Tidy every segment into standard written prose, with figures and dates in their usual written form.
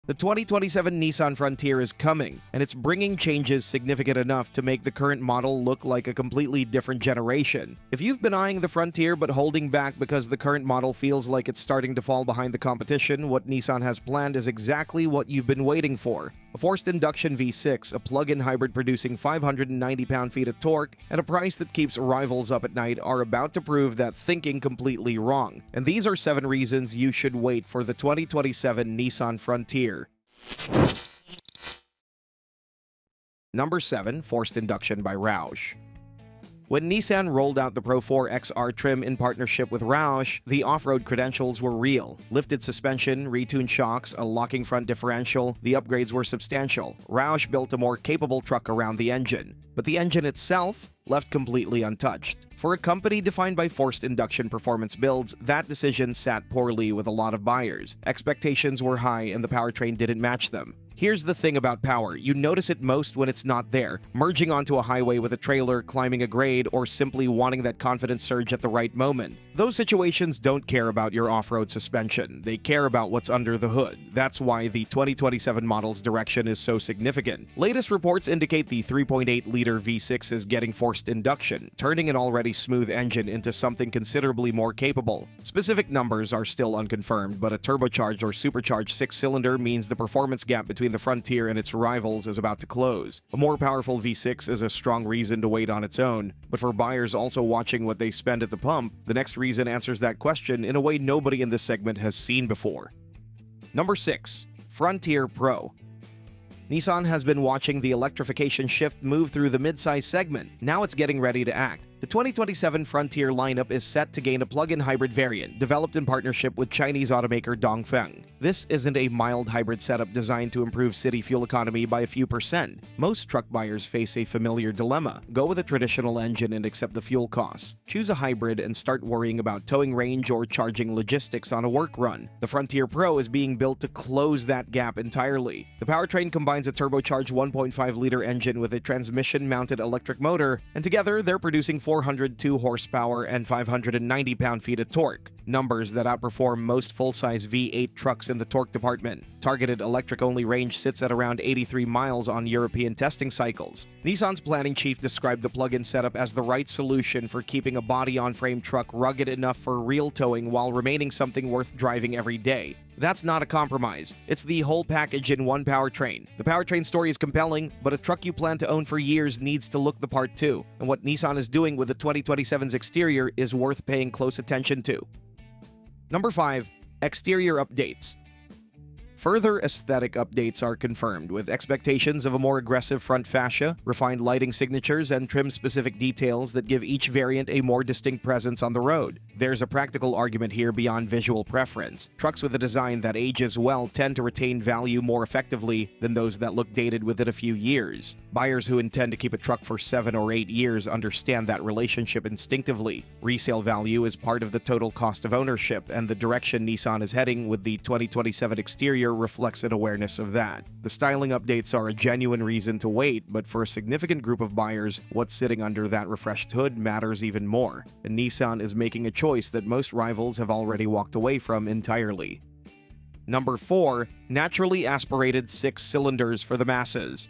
The 2027 Nissan Frontier is coming, and it's bringing changes significant enough to make the current model look like a completely different generation. If you've been eyeing the Frontier but holding back because the current model feels like it's starting to fall behind the competition, what Nissan has planned is exactly what you've been waiting for. A forced induction V6, a plug-in hybrid producing 590 pound-feet of torque, and a price that keeps rivals up at night are about to prove that thinking completely wrong. And these are 7 reasons you should wait for the 2027 Nissan Frontier. Number 7. Forced induction by Roush. When Nissan rolled out the Pro 4 XR trim in partnership with Roush, the off-road credentials were real. Lifted suspension, retuned shocks, a locking front differential, the upgrades were substantial. Roush built a more capable truck around the engine. But the engine itself left completely untouched. For a company defined by forced induction performance builds, that decision sat poorly with a lot of buyers. Expectations were high and the powertrain didn't match them. Here's the thing about power, you notice it most when it's not there, merging onto a highway with a trailer, climbing a grade, or simply wanting that confidence surge at the right moment. Those situations don't care about your off-road suspension, they care about what's under the hood. That's why the 2027 model's direction is so significant. Latest reports indicate the 3.8-liter V6 is getting forced induction, turning an already smooth engine into something considerably more capable. Specific numbers are still unconfirmed, but a turbocharged or supercharged 6-cylinder means the performance gap between the Frontier and its rivals is about to close. A more powerful V6 is a strong reason to wait on its own, but for buyers also watching what they spend at the pump, the next reason answers that question in a way nobody in this segment has seen before. Number 6. Frontier Pro. Nissan has been watching the electrification shift move through the midsize segment. Now it's getting ready to act. The 2027 Frontier lineup is set to gain a plug-in hybrid variant, developed in partnership with Chinese automaker Dongfeng. This isn't a mild hybrid setup designed to improve city fuel economy by a few percent. Most truck buyers face a familiar dilemma. Go with a traditional engine and accept the fuel costs. Choose a hybrid and start worrying about towing range or charging logistics on a work run. The Frontier Pro is being built to close that gap entirely. The powertrain combines a turbocharged 1.5-liter engine with a transmission-mounted electric motor, and together they're producing 402 horsepower and 590 pound-feet of torque, numbers that outperform most full-size V8 trucks in the torque department. Targeted electric-only range sits at around 83 miles on European testing cycles. Nissan's planning chief described the plug-in setup as the right solution for keeping a body-on-frame truck rugged enough for real towing while remaining something worth driving every day. That's not a compromise. It's the whole package in one powertrain. The powertrain story is compelling, but a truck you plan to own for years needs to look the part too. And what Nissan is doing with the 2027's exterior is worth paying close attention to. Number 5. Exterior updates. Further aesthetic updates are confirmed, with expectations of a more aggressive front fascia, refined lighting signatures, and trim-specific details that give each variant a more distinct presence on the road. There's a practical argument here beyond visual preference. Trucks with a design that ages well tend to retain value more effectively than those that look dated within a few years. Buyers who intend to keep a truck for 7 or 8 years understand that relationship instinctively. Resale value is part of the total cost of ownership, and the direction Nissan is heading with the 2027 exterior reflects an awareness of that. The styling updates are a genuine reason to wait, but for a significant group of buyers, what's sitting under that refreshed hood matters even more. And Nissan is making a choice that most rivals have already walked away from entirely. Number 4. Naturally aspirated 6 cylinders for the masses.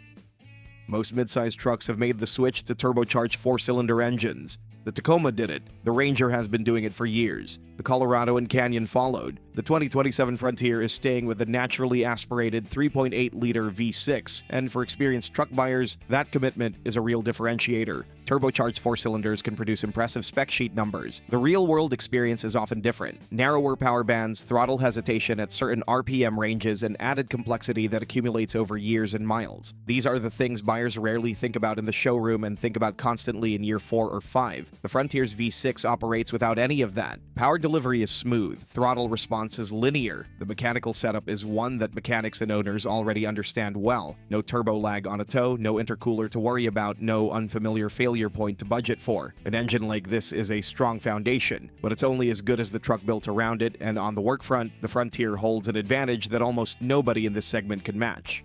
Most midsize trucks have made the switch to turbocharged 4-cylinder engines. The Tacoma did it. The Ranger has been doing it for years. The Colorado and Canyon followed. The 2027 Frontier is staying with the naturally aspirated 3.8-liter V6, and for experienced truck buyers, that commitment is a real differentiator. Turbocharged 4-cylinders can produce impressive spec sheet numbers. The real-world experience is often different. Narrower power bands, throttle hesitation at certain RPM ranges, and added complexity that accumulates over years and miles. These are the things buyers rarely think about in the showroom and think about constantly in year 4 or 5. The Frontier's V6 operates without any of that. Power delivery is smooth, throttle response is linear. The mechanical setup is one that mechanics and owners already understand well. No turbo lag on a tow, no intercooler to worry about, no unfamiliar failure point to budget for. An engine like this is a strong foundation, but it's only as good as the truck built around it, and on the work front, the Frontier holds an advantage that almost nobody in this segment can match.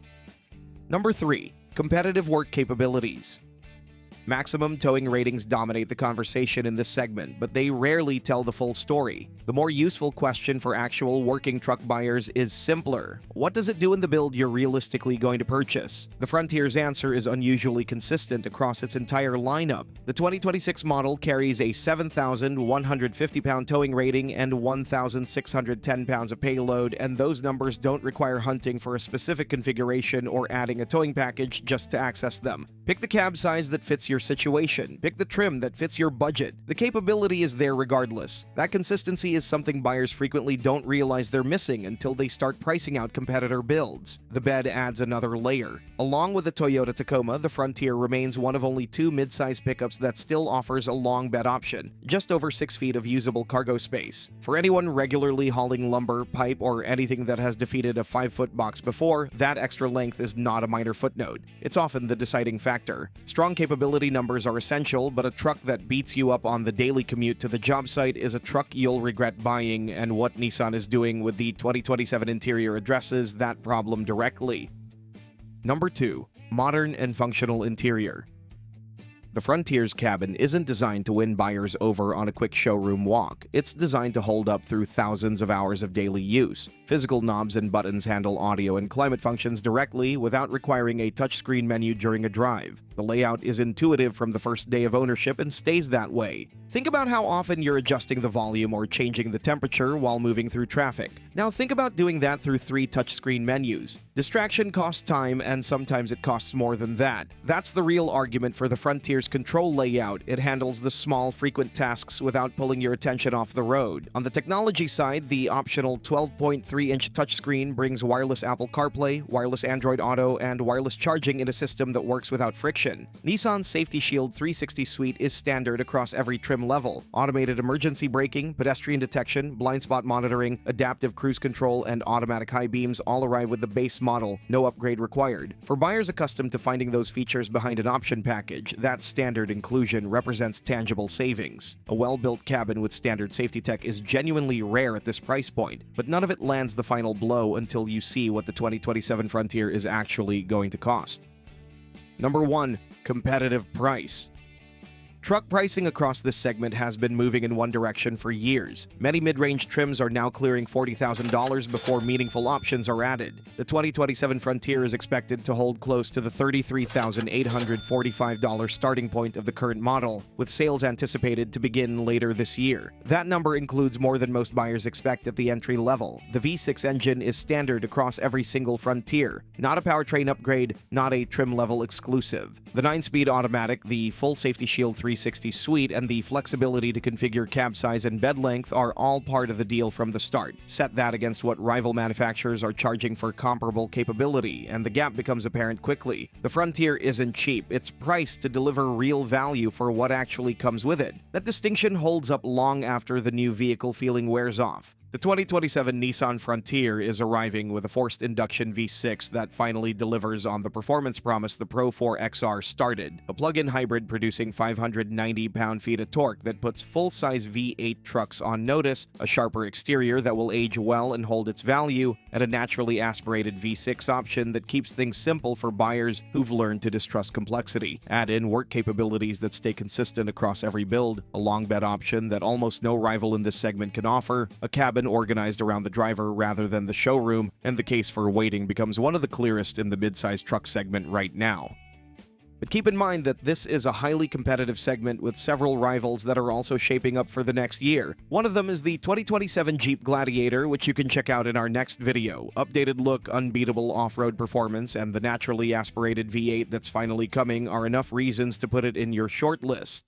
Number 3. Competitive work capabilities. Maximum towing ratings dominate the conversation in this segment, but they rarely tell the full story. The more useful question for actual working truck buyers is simpler. What does it do in the build you're realistically going to purchase? The Frontier's answer is unusually consistent across its entire lineup. The 2026 model carries a 7,150-pound towing rating and 1,610 pounds of payload, and those numbers don't require hunting for a specific configuration or adding a towing package just to access them. Pick the cab size that fits your situation. Pick the trim that fits your budget. The capability is there regardless. That consistency is something buyers frequently don't realize they're missing until they start pricing out competitor builds. The bed adds another layer. Along with the Toyota Tacoma, the Frontier remains one of only two mid-size pickups that still offers a long bed option, just over 6 feet of usable cargo space. For anyone regularly hauling lumber, pipe, or anything that has defeated a 5-foot box before, that extra length is not a minor footnote. It's often the deciding factor. Strong capability numbers are essential, but a truck that beats you up on the daily commute to the job site is a truck you'll regret buying, and what Nissan is doing with the 2027 interior addresses that problem directly. Number 2. Modern and functional interior. The Frontier's cabin isn't designed to win buyers over on a quick showroom walk. It's designed to hold up through thousands of hours of daily use. Physical knobs and buttons handle audio and climate functions directly without requiring a touchscreen menu during a drive. The layout is intuitive from the first day of ownership and stays that way. Think about how often you're adjusting the volume or changing the temperature while moving through traffic. Now think about doing that through 3 touchscreen menus. Distraction costs time, and sometimes it costs more than that. That's the real argument for the Frontier's control layout. It handles the small, frequent tasks without pulling your attention off the road. On the technology side, the optional 12.3-inch touchscreen brings wireless Apple CarPlay, wireless Android Auto, and wireless charging in a system that works without friction. Nissan's Safety Shield 360 suite is standard across every trim level. Automated emergency braking, pedestrian detection, blind spot monitoring, adaptive cruise control, and automatic high beams all arrive with the base model, no upgrade required. For buyers accustomed to finding those features behind an option package, that standard inclusion represents tangible savings. A well-built cabin with standard safety tech is genuinely rare at this price point, but none of it lands the final blow until you see what the 2027 Frontier is actually going to cost. Number 1. Competitive price. Truck pricing across this segment has been moving in one direction for years. Many mid-range trims are now clearing $40,000 before meaningful options are added. The 2027 Frontier is expected to hold close to the $33,845 starting point of the current model, with sales anticipated to begin later this year. That number includes more than most buyers expect at the entry level. The V6 engine is standard across every single Frontier, not a powertrain upgrade, not a trim-level exclusive. The 9-speed automatic, the full Safety Shield 360 suite, and the flexibility to configure cab size and bed length are all part of the deal from the start. Set that against what rival manufacturers are charging for comparable capability, and the gap becomes apparent quickly. The Frontier isn't cheap. It's priced to deliver real value for what actually comes with it. That distinction holds up long after the new vehicle feeling wears off. The 2027 Nissan Frontier is arriving with a forced induction V6 that finally delivers on the performance promise the Pro 4 XR started, a plug-in hybrid producing 590 pound-feet of torque that puts full-size V8 trucks on notice, a sharper exterior that will age well and hold its value, and a naturally aspirated V6 option that keeps things simple for buyers who've learned to distrust complexity. Add in work capabilities that stay consistent across every build, a long bed option that almost no rival in this segment can offer, a cabin organized around the driver rather than the showroom, and the case for waiting becomes one of the clearest in the mid-size truck segment right now. But keep in mind that this is a highly competitive segment with several rivals that are also shaping up for the next year. One of them is the 2027 Jeep Gladiator, which you can check out in our next video. Updated look, unbeatable off-road performance, and the naturally aspirated V8 that's finally coming are enough reasons to put it in your short list.